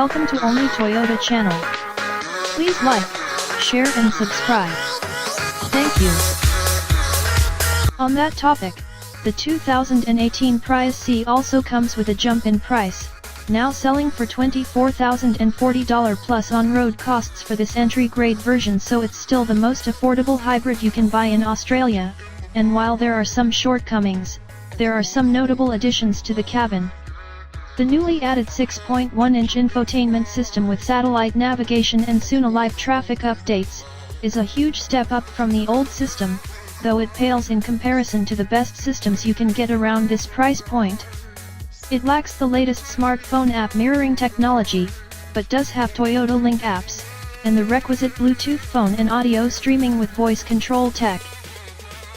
Welcome to Only Toyota channel. Please like, share and subscribe. Thank you. On that topic, the 2018 Prius C also comes with a jump in price, now selling for $24,040 plus on-road costs for this entry-grade version, so it's still the most affordable hybrid you can buy in Australia, and while there are some shortcomings, there are some notable additions to the cabin. The newly added 6.1-inch infotainment system with satellite navigation and SUNA live traffic updates is a huge step up from the old system, though it pales in comparison to the best systems you can get around this price point. It lacks the latest smartphone app mirroring technology, but does have Toyota Link apps, and the requisite Bluetooth phone and audio streaming with voice control tech.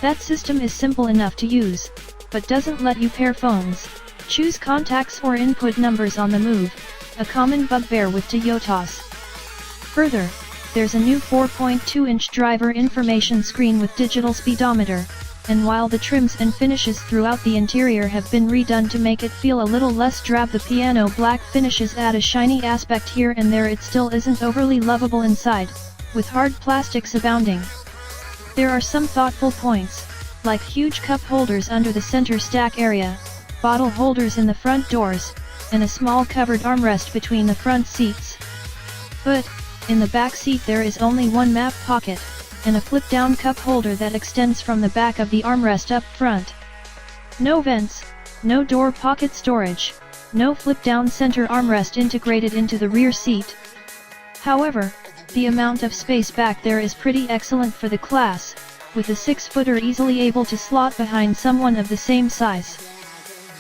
That system is simple enough to use, but doesn't let you pair phones, choose contacts or input numbers on the move, a common bugbear with Toyotas. Further, there's a new 4.2-inch driver information screen with digital speedometer, and while the trims and finishes throughout the interior have been redone to make it feel a little less drab, the piano black finishes add a shiny aspect here and there. It still isn't overly lovable inside, with hard plastics abounding. There are some thoughtful points, like huge cup holders under the center stack area, bottle holders in the front doors, and a small covered armrest between the front seats. But, in the back seat there is only one map pocket, and a flip-down cup holder that extends from the back of the armrest up front. No vents, no door pocket storage, no flip-down center armrest integrated into the rear seat. However, the amount of space back there is pretty excellent for the class, with a 6-footer easily able to slot behind someone of the same size.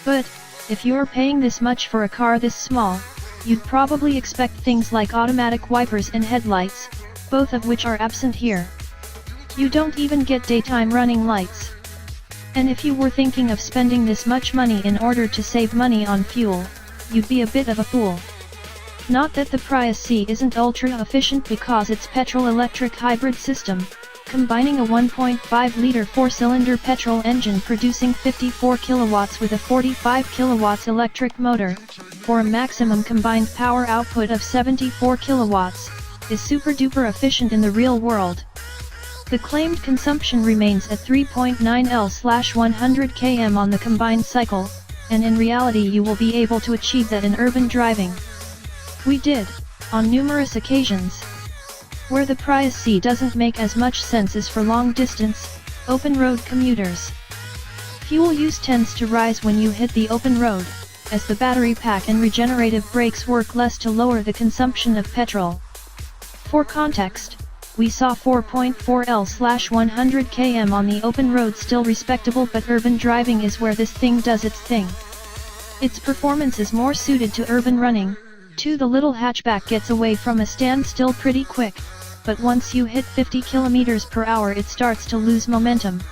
But, if you're paying this much for a car this small, you'd probably expect things like automatic wipers and headlights, both of which are absent here. You don't even get daytime running lights. And if you were thinking of spending this much money in order to save money on fuel, you'd be a bit of a fool. Not that the Prius C isn't ultra efficient, because its petrol-electric hybrid system, combining a 1.5-liter 4-cylinder petrol engine producing 54 kilowatts with a 45 kilowatts electric motor, for a maximum combined power output of 74 kilowatts, is super-duper efficient in the real world. The claimed consumption remains at 3.9 L/100 km on the combined cycle, and in reality you will be able to achieve that in urban driving. We did, on numerous occasions. Where the Prius C doesn't make as much sense is for long-distance, open-road commuters. Fuel use tends to rise when you hit the open road, as the battery pack and regenerative brakes work less to lower the consumption of petrol. For context, we saw 4.4 L/100 km on the open road, still respectable, but urban driving is where this thing does its thing. Its performance is more suited to urban running. The little hatchback gets away from a standstill pretty quick, but once you hit 50 km per hour it starts to lose momentum.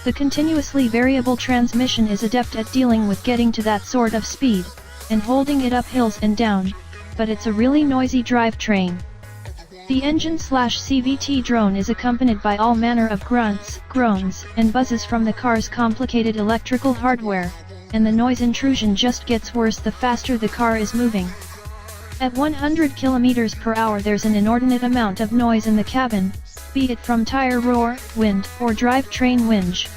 The continuously variable transmission is adept at dealing with getting to that sort of speed, and holding it up hills and down, but it's a really noisy drivetrain. The engine/CVT drone is accompanied by all manner of grunts, groans, and buzzes from the car's complicated electrical hardware, and the noise intrusion just gets worse the faster the car is moving. At 100 km per hour there's an inordinate amount of noise in the cabin, be it from tire roar, wind, or drivetrain whinge.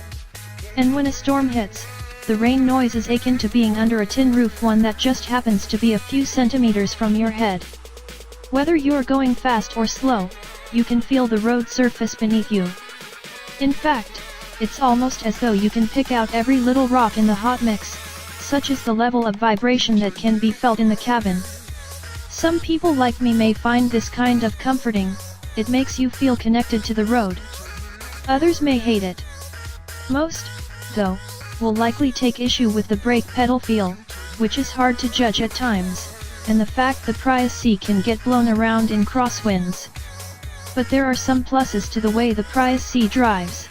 And when a storm hits, the rain noise is akin to being under a tin roof, one that just happens to be a few centimeters from your head. Whether you're going fast or slow, you can feel the road surface beneath you. In fact, it's almost as though you can pick out every little rock in the hot mix, such is the level of vibration that can be felt in the cabin. Some people like me may find this kind of comforting, it makes you feel connected to the road. Others may hate it. Most, though, will likely take issue with the brake pedal feel, which is hard to judge at times, and the fact the Prius C can get blown around in crosswinds. But there are some pluses to the way the Prius C drives.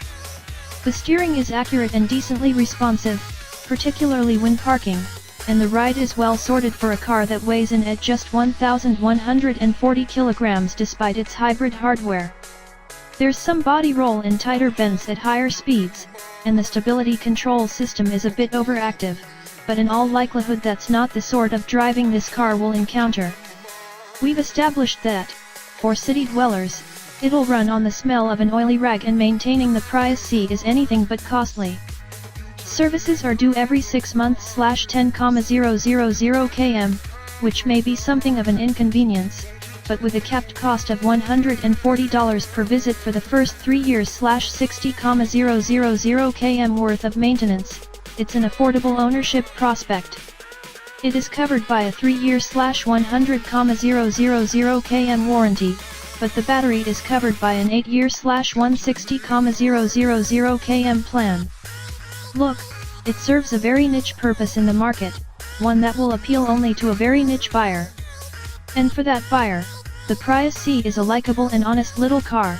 The steering is accurate and decently responsive, particularly when parking, and the ride is well sorted for a car that weighs in at just 1,140 kilograms despite its hybrid hardware. There's some body roll and tighter bends at higher speeds, and the stability control system is a bit overactive, but in all likelihood that's not the sort of driving this car will encounter. We've established that, for city dwellers, it'll run on the smell of an oily rag, and maintaining the Prius C is anything but costly. Services are due every 6 months /10,000 km, which may be something of an inconvenience, but with a capped cost of $140 per visit for the first 3 years /60,000 km worth of maintenance, it's an affordable ownership prospect. It is covered by a 3-year /100,000 km warranty, but the battery is covered by an 8-year /160,000 km plan. Look, it serves a very niche purpose in the market, one that will appeal only to a very niche buyer. And for that buyer, the Prius C is a likable and honest little car.